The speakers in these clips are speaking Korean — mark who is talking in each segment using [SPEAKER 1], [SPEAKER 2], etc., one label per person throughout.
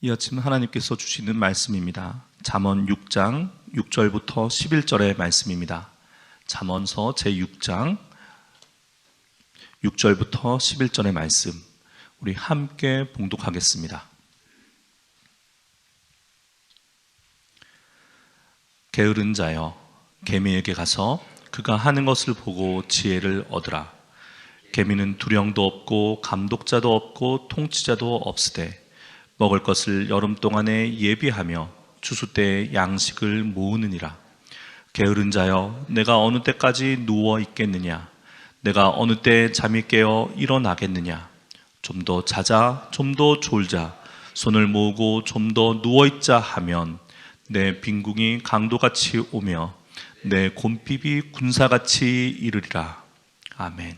[SPEAKER 1] 이 아침 하나님께서 주시는 말씀입니다. 잠언 6장 6절부터 11절의 말씀입니다. 잠언서 제6장 6절부터 11절의 말씀, 우리 함께 봉독하겠습니다. 게으른 자여, 개미에게 가서 그가 하는 것을 보고 지혜를 얻으라. 개미는 두령도 없고 감독자도 없고 통치자도 없으되 먹을 것을 여름 동안에 예비하며 추수 때에 양식을 모으느니라. 게으른 자여, 내가 어느 때까지 누워 있겠느냐? 내가 어느 때 잠이 깨어 일어나겠느냐? 좀 더 자자, 좀 더 졸자, 손을 모으고 좀 더 누워 있자 하면 내 빈궁이 강도같이 오며 내 곰핍이 군사같이 이르리라. 아멘.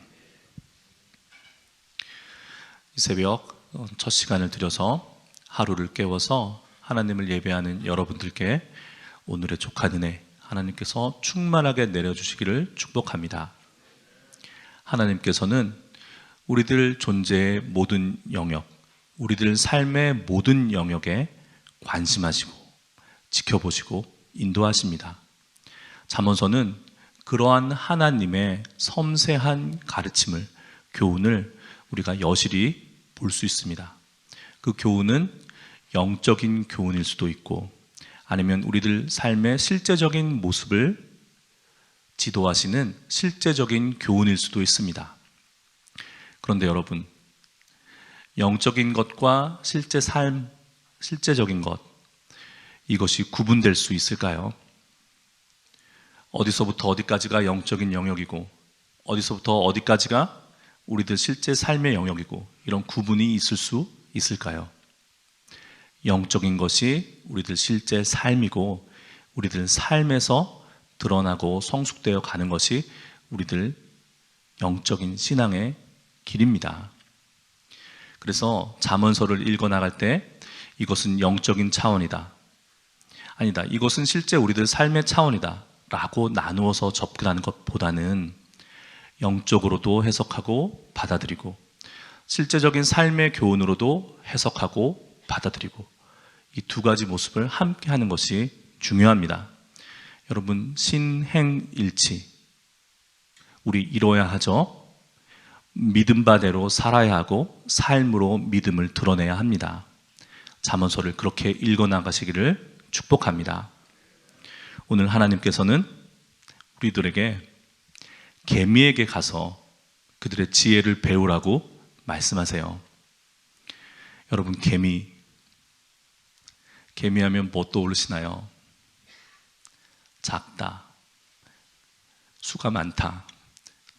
[SPEAKER 1] 이 새벽 첫 시간을 들여서 하루를 깨워서 하나님을 예배하는 여러분들께 오늘의 족한 은혜 하나님께서 충만하게 내려주시기를 축복합니다. 하나님께서는 우리들 존재의 모든 영역, 우리들 삶의 모든 영역에 관심하시고 지켜보시고 인도하십니다. 잠언서는 그러한 하나님의 섬세한 가르침을, 교훈을 우리가 여실히 볼 수 있습니다. 그 교훈은 영적인 교훈일 수도 있고 아니면 우리들 삶의 실제적인 모습을 지도하시는 실제적인 교훈일 수도 있습니다. 그런데 여러분, 영적인 것과 실제 삶, 실제적인 것, 이것이 구분될 수 있을까요? 어디서부터 어디까지가 영적인 영역이고 어디서부터 어디까지가 우리들 실제 삶의 영역이고 이런 구분이 있을 수 있을까요? 영적인 것이 우리들 실제 삶이고 우리들 삶에서 드러나고 성숙되어 가는 것이 우리들 영적인 신앙의 길입니다. 그래서 잠언서를 읽어나갈 때 이것은 영적인 차원이다, 아니다, 이것은 실제 우리들 삶의 차원이다 라고 나누어서 접근하는 것보다는 영적으로도 해석하고 받아들이고 실제적인 삶의 교훈으로도 해석하고 받아들이고 이 두 가지 모습을 함께 하는 것이 중요합니다. 여러분, 신행일치, 우리 이뤄야 하죠. 믿음 바대로 살아야 하고 삶으로 믿음을 드러내야 합니다. 잠언서를 그렇게 읽어나가시기를 축복합니다. 오늘 하나님께서는 우리들에게 개미에게 가서 그들의 지혜를 배우라고 말씀하세요. 여러분, 개미하면 뭐 떠오르시나요? 작다, 수가 많다,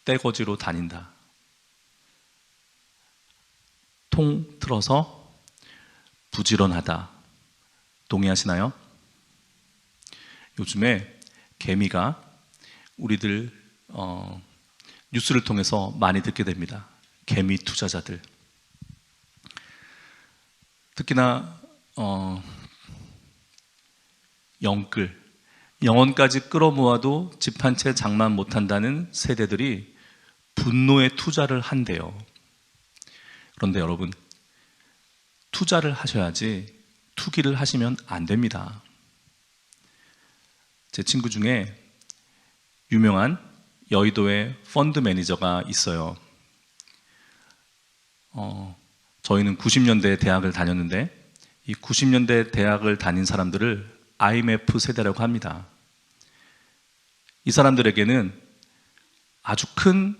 [SPEAKER 1] 떼거지로 다닌다, 통 틀어서 부지런하다. 동의하시나요? 요즘에 개미가 우리들 뉴스를 통해서 많이 듣게 됩니다. 개미 투자자들, 특히나 영혼까지 끌어모아도 집 한 채 장만 못한다는 세대들이 분노의 투자를 한대요. 그런데 여러분, 투자를 하셔야지 투기를 하시면 안 됩니다. 제 친구 중에 유명한 여의도의 펀드 매니저가 있어요. 저희는 90년대 대학을 다녔는데 이 90년대 대학을 다닌 사람들을 IMF 세대라고 합니다. 이 사람들에게는 아주 큰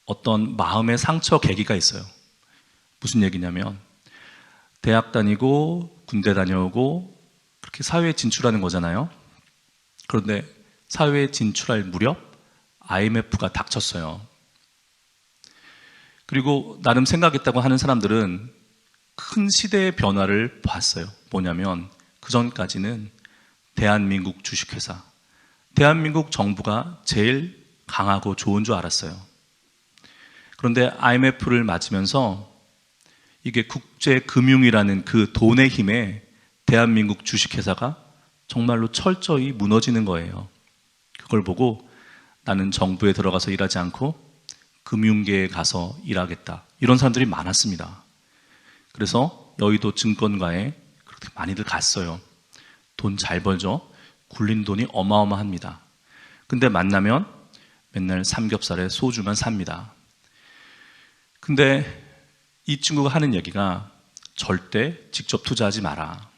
[SPEAKER 1] 어떤 마음의 상처 계기가 있어요. 무슨 얘기냐면 대학 다니고 군대 다녀오고 그렇게 사회에 진출하는 거잖아요. 그런데 사회에 진출할 무렵 IMF가 닥쳤어요. 그리고 나름 생각했다고 하는 사람들은 큰 시대의 변화를 봤어요. 뭐냐면 그 전까지는 대한민국 주식회사, 대한민국 정부가 제일 강하고 좋은 줄 알았어요. 그런데 IMF를 맞으면서 이게 국제금융이라는 그 돈의 힘에 대한민국 주식회사가 정말로 철저히 무너지는 거예요. 그걸 보고 나는 정부에 들어가서 일하지 않고 금융계에 가서 일하겠다, 이런 사람들이 많았습니다. 그래서 여의도 증권가에 많이들 갔어요. 돈 잘 벌죠. 굴린 돈이 어마어마합니다. 근데 만나면 맨날 삼겹살에 소주만 삽니다. 근데 이 친구가 하는 얘기가 절대 직접 투자하지 마라.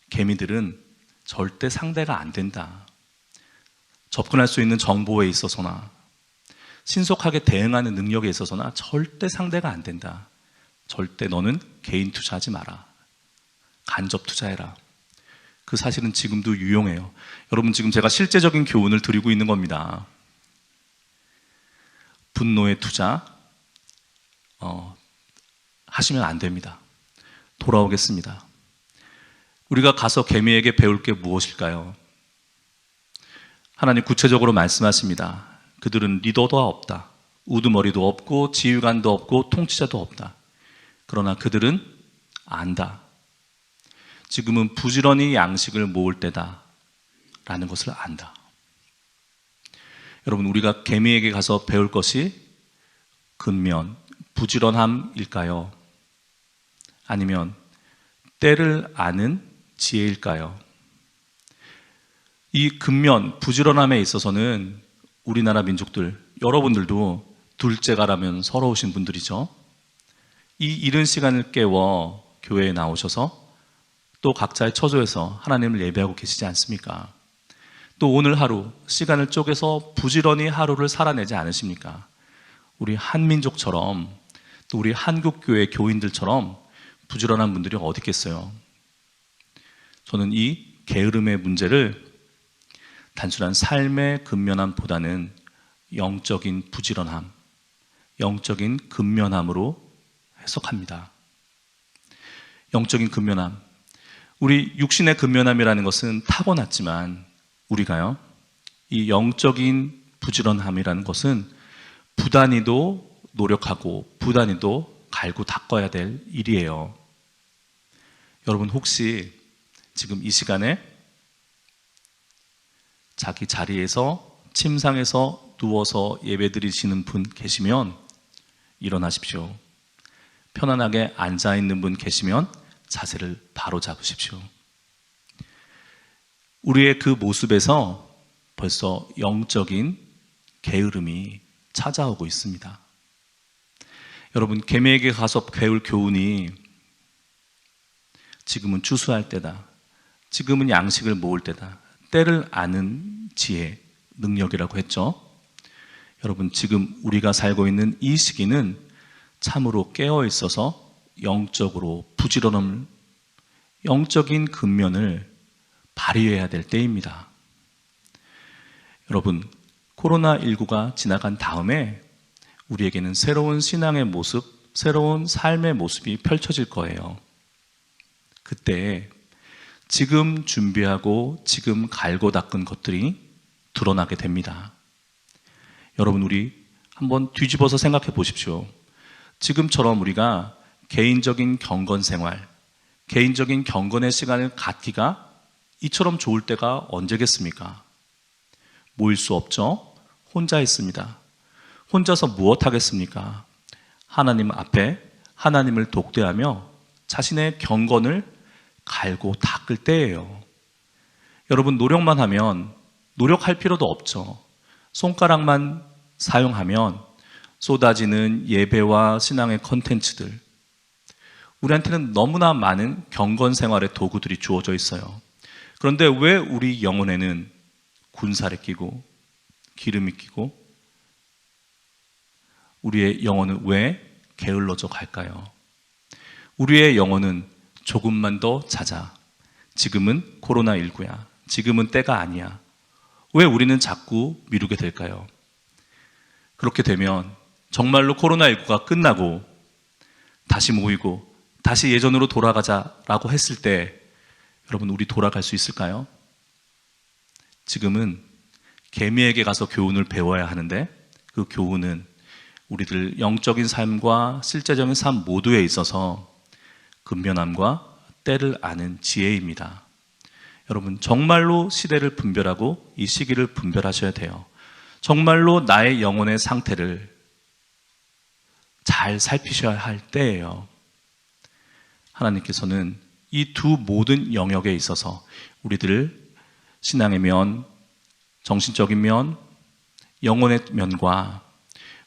[SPEAKER 1] 개미들은 절대 상대가 안 된다. 접근할 수 있는 정보에 있어서나 신속하게 대응하는 능력에 있어서나 절대 상대가 안 된다. 절대 너는 개인 투자하지 마라. 간접 투자해라. 그 사실은 지금도 유용해요. 여러분, 지금 제가 실제적인 교훈을 드리고 있는 겁니다. 분노의 투자 하시면 안 됩니다. 돌아오겠습니다. 우리가 가서 개미에게 배울 게 무엇일까요? 하나님 구체적으로 말씀하십니다. 그들은 리더도 없다. 우두머리도 없고 지휘관도 없고 통치자도 없다. 그러나 그들은 안다. 지금은 부지런히 양식을 모을 때다 라는 것을 안다. 여러분, 우리가 개미에게 가서 배울 것이 근면, 부지런함일까요? 아니면 때를 아는 지혜일까요? 이 근면, 부지런함에 있어서는 우리나라 민족들, 여러분들도 둘째가라면 서러우신 분들이죠. 이 이른 시간을 깨워 교회에 나오셔서 또 각자의 처소에서 하나님을 예배하고 계시지 않습니까? 또 오늘 하루 시간을 쪼개서 부지런히 하루를 살아내지 않으십니까? 우리 한민족처럼 또 우리 한국교회 교인들처럼 부지런한 분들이 어디 있겠어요? 저는 이 게으름의 문제를 단순한 삶의 근면함보다는 영적인 부지런함, 영적인 근면함으로 해석합니다. 영적인 근면함. 우리 육신의 근면함이라는 것은 타고났지만 우리가요, 이 영적인 부지런함이라는 것은 부단히도 노력하고 부단히도 갈고 닦아야 될 일이에요. 여러분, 혹시 지금 이 시간에 자기 자리에서 침상에서 누워서 예배드리시는 분 계시면 일어나십시오. 편안하게 앉아있는 분 계시면 자세를 바로 잡으십시오. 우리의 그 모습에서 벌써 영적인 게으름이 찾아오고 있습니다. 여러분, 개미에게 가서 배울 교훈이 지금은 추수할 때다. 지금은 양식을 모을 때다. 때를 아는 지혜, 능력이라고 했죠. 여러분, 지금 우리가 살고 있는 이 시기는 참으로 깨어 있어서 영적으로 부지런함을, 영적인 근면을 발휘해야 될 때입니다. 여러분, 코로나19가 지나간 다음에 우리에게는 새로운 신앙의 모습, 새로운 삶의 모습이 펼쳐질 거예요. 그때 지금 준비하고 지금 갈고 닦은 것들이 드러나게 됩니다. 여러분, 우리 한번 뒤집어서 생각해 보십시오. 지금처럼 우리가 개인적인 경건 생활, 개인적인 경건의 시간을 갖기가 이처럼 좋을 때가 언제겠습니까? 모일 수 없죠? 혼자 있습니다. 혼자서 무엇 하겠습니까? 하나님 앞에 하나님을 독대하며 자신의 경건을 갈고 닦을 때예요. 여러분, 노력만 하면 노력할 필요도 없죠. 손가락만 사용하면 쏟아지는 예배와 신앙의 컨텐츠들, 우리한테는 너무나 많은 경건 생활의 도구들이 주어져 있어요. 그런데 왜 우리 영혼에는 군살이 끼고 기름이 끼고 우리의 영혼은 왜 게을러져 갈까요? 우리의 영혼은 조금만 더 자자. 지금은 코로나19야. 지금은 때가 아니야. 왜 우리는 자꾸 미루게 될까요? 그렇게 되면 정말로 코로나19가 끝나고 다시 모이고 다시 예전으로 돌아가자라고 했을 때 여러분, 우리 돌아갈 수 있을까요? 지금은 개미에게 가서 교훈을 배워야 하는데 그 교훈은 우리들 영적인 삶과 실제적인 삶 모두에 있어서 근면함과 때를 아는 지혜입니다. 여러분, 정말로 시대를 분별하고 이 시기를 분별하셔야 돼요. 정말로 나의 영혼의 상태를 잘 살피셔야 할 때예요. 하나님께서는 이 두 모든 영역에 있어서 우리들 신앙의 면, 정신적인 면, 영혼의 면과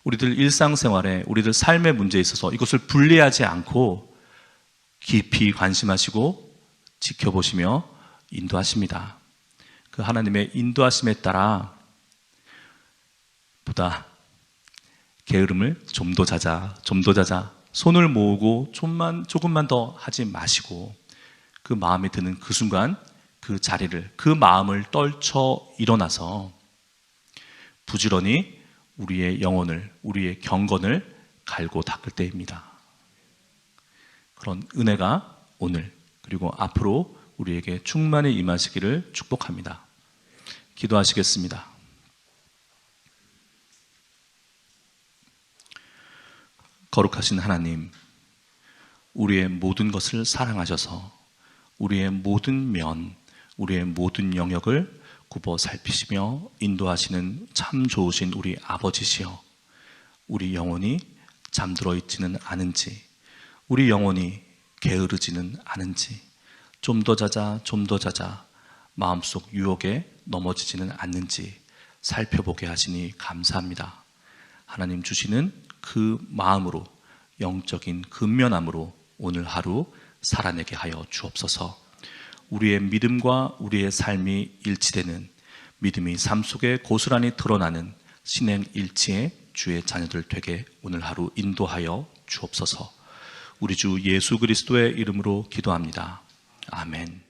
[SPEAKER 1] 우리들 일상생활에 우리들 삶의 문제에 있어서 이것을 분리하지 않고 깊이 관심하시고 지켜보시며 인도하십니다. 그 하나님의 인도하심에 따라 보다 게으름을 좀 더 자자, 손을 모으고 조금만 더 하지 마시고 그 마음에 드는 그 순간 그 자리를, 그 마음을 떨쳐 일어나서 부지런히 우리의 영혼을, 우리의 경건을 갈고 닦을 때입니다. 그런 은혜가 오늘 그리고 앞으로 우리에게 충만히 임하시기를 축복합니다. 기도하시겠습니다. 거룩하신 하나님, 우리의 모든 것을 사랑하셔서 우리의 모든 면, 우리의 모든 영역을 굽어 살피시며 인도하시는 참 좋으신 우리 아버지시여, 우리 영혼이 잠들어 있지는 않은지, 우리 영혼이 게으르지는 않은지, 좀 더 자자 마음속 유혹에 넘어지지는 않는지 살펴보게 하시니 감사합니다. 하나님 주시는 그 마음으로, 영적인 근면함으로 오늘 하루 살아내게 하여 주옵소서. 우리의 믿음과 우리의 삶이 일치되는, 믿음이 삶 속에 고스란히 드러나는 신행일치의 주의 자녀들 되게 오늘 하루 인도하여 주옵소서. 우리 주 예수 그리스도의 이름으로 기도합니다. 아멘.